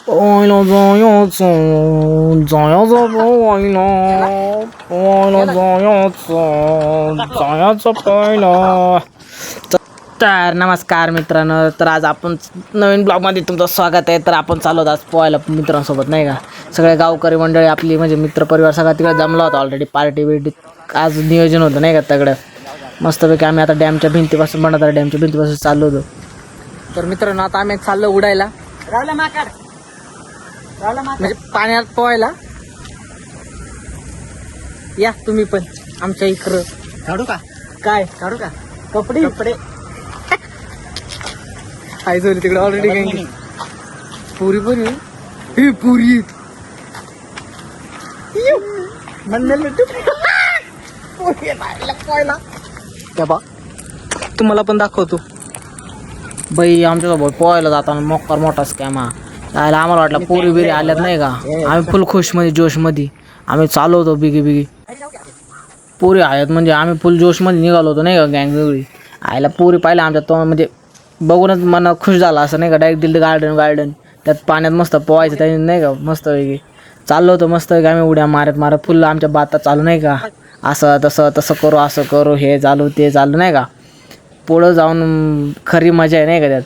पोहायला जायचं जायचं पोहायला जायचं पहिलं. तर नमस्कार मित्रांनो, तर आज आपण नवीन ब्लॉगमध्ये तुमचं स्वागत आहे. तर आपण चाललो आज पोहायला मित्रांसोबत, नाही का. सगळे गावकरी मंडळी आपली म्हणजे मित्रपरिवार सगळा तिकडे जमला होता ऑलरेडी. पार्टी बिर्टी आज नियोजन होतं, नाही का. तगडं मस्तपैकी आम्ही आता डॅमच्या भिंतीपासून बनवता डॅमच्या भिंतीपासून चाललो होतो. तर मित्रांनो आता आम्ही चाललो उडायला, म्हणजे पाण्यात पोहायला. या तुम्ही पण आमच्या इकडं. काढू का काय काढू का कपडे कपडे आई सोरी तिकडे ऑलरेडी काही पुरी पुरी ही पुरी बा तुम्हाला पण दाखवतो. बाई आमच्यासोबत पोहायला जाताना मोकार मोठा स्कॅम हा. त्याला आम्हाला वाटलं पोरी बिरी आल्यात, नाही का. आम्ही फुल खुश मध्ये जोशमध्ये आम्ही चालू होतो. बिगी बिगी पोरी आहेत म्हणजे आम्ही फुल जोशमध्ये निघालो होतो, नाही का. गँग वेगळी आयला पोरी पाहिलं आमच्या तो म्हणजे बघूनच मन खुश झाला असं, नाही का. डायरेक्ट दिल्ली गार्डन त्यात पाण्यात मस्त पोहायचं त्याने, नाही का. मस्त वेगळी चाललो होतो मस्त आम्ही उड्या मारत फुल आमच्या बाता चालू, नाही का. असं तसं करू असं करू हे चालू ते चालू, नाही का. पुढं जाऊन खरी मजा आहे, नाही का. त्यात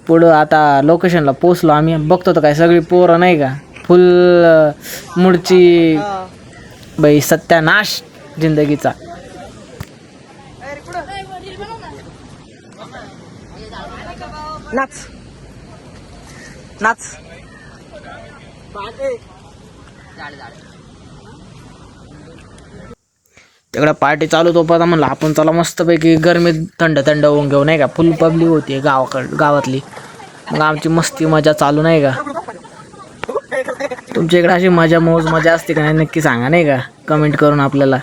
पुढं आता लोकेशनला पोचलो आम्ही. बघतो तर काय सगळी पोरं, नाही का. फुल मुडची बाई सत्यानाश जिंदगीचा. नाच नाच तिकडे पार्टी चालू तो पता म्हणलं आपण चला मस्तपैकी गरमीत थंड होऊन घेऊ, नाही का. फुल पब्लिक होती गावातली. मग आमची मस्ती मजा चालू, नाही का. तुमच्या इकडे अशी मजा असते का नाही नक्की सांगा, नाही का, कमेंट करून आपल्याला.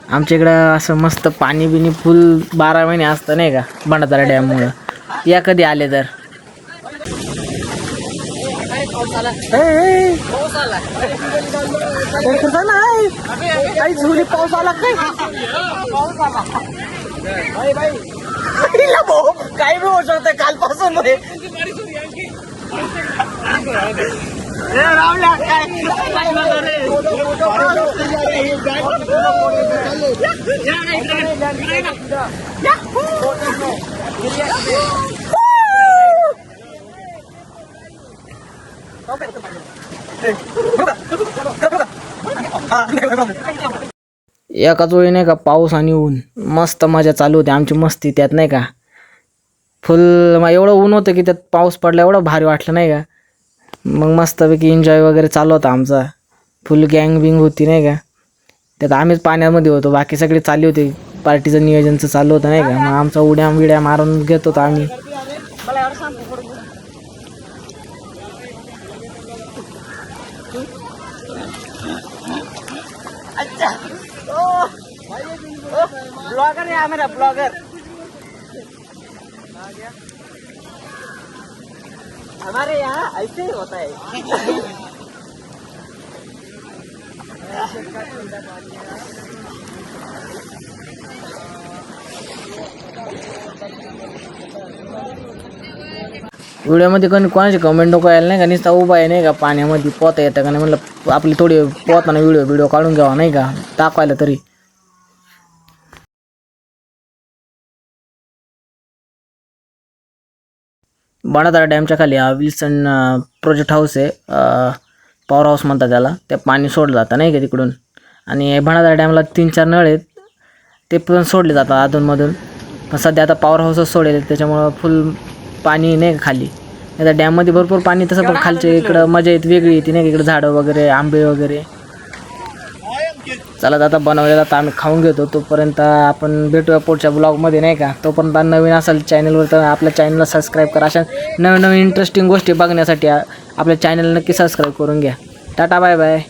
आमच्या इकडं असं मस्त पाणी बिनी फुल 12 महिने असतं, नाही का, भंडारा डॅममुळं. या कधी आले तर. पाऊस आला काय बी होऊ शकतं कालपासून. एकाच वेळी, नाही का, पाऊस आणि ऊन मस्त मजा चालू होती आमची मस्ती त्यात, नाही का. फुल एवढं ऊन होतं की त्यात पाऊस पडला एवढं भारी वाटलं, नाही का. मग मस्तपैकी एन्जॉय वगैरे चालू होता आमचा. फुल गँग बिंग होती, नाही का. त्यात आम्हीच पाण्यामध्ये होतो, बाकी सगळे चालली होती. पार्टीचं नियोजनचं चालू होतं, नाही का. मग आमचा उड्या मारून घेत होतो आम्ही. ब्लॉगर है मेरा ब्लॉगर. हमारे यहाँ ऐसे ही होता है. व्हिडिओमध्ये कोणाची कमेंट नको यायला, नाही का. नुसता उभा आहे, नाही का, पाण्यामध्ये पोहता येतं का नाही म्हणलं आपली थोडी पोहताना व्हिडिओ काढून घ्यावा, नाही का, दाखवायला तरी. भंडारा डॅमच्या खाली हा विल्सन प्रोजेक्ट हाऊस आहे. पॉवर हाऊस म्हणतात त्याला. ते पाणी सोडलं जातं, नाही का, तिकडून. आणि भंडारा डॅमला 3-4 नळ आहेत, ते पण सोडले जातात अधूनमधून. पण सध्या आता पॉवर हाऊसच सोडेल, त्याच्यामुळं फुल पाणी, नाही का, खाली. आता डॅममध्ये भरपूर पाणी तसं, पण खालच्या इकडं मजा येते वेगळी येते, नाही का. इकडं झाडं वगैरे आंबे वगैरे. चला आता बनवलेला तर आम्ही खाऊन घेतो. तोपर्यंत आपण भेटूया पुढच्या ब्लॉगमध्ये, नाही का. तोपर्यंत नवीन असेल चॅनलवर तर आपल्या चॅनलला सबस्क्राईब करा. अशा नवीन इंटरेस्टिंग गोष्टी बघण्यासाठी आपल्या चॅनल नक्की सबस्क्राईब करून घ्या. Tata bye bye.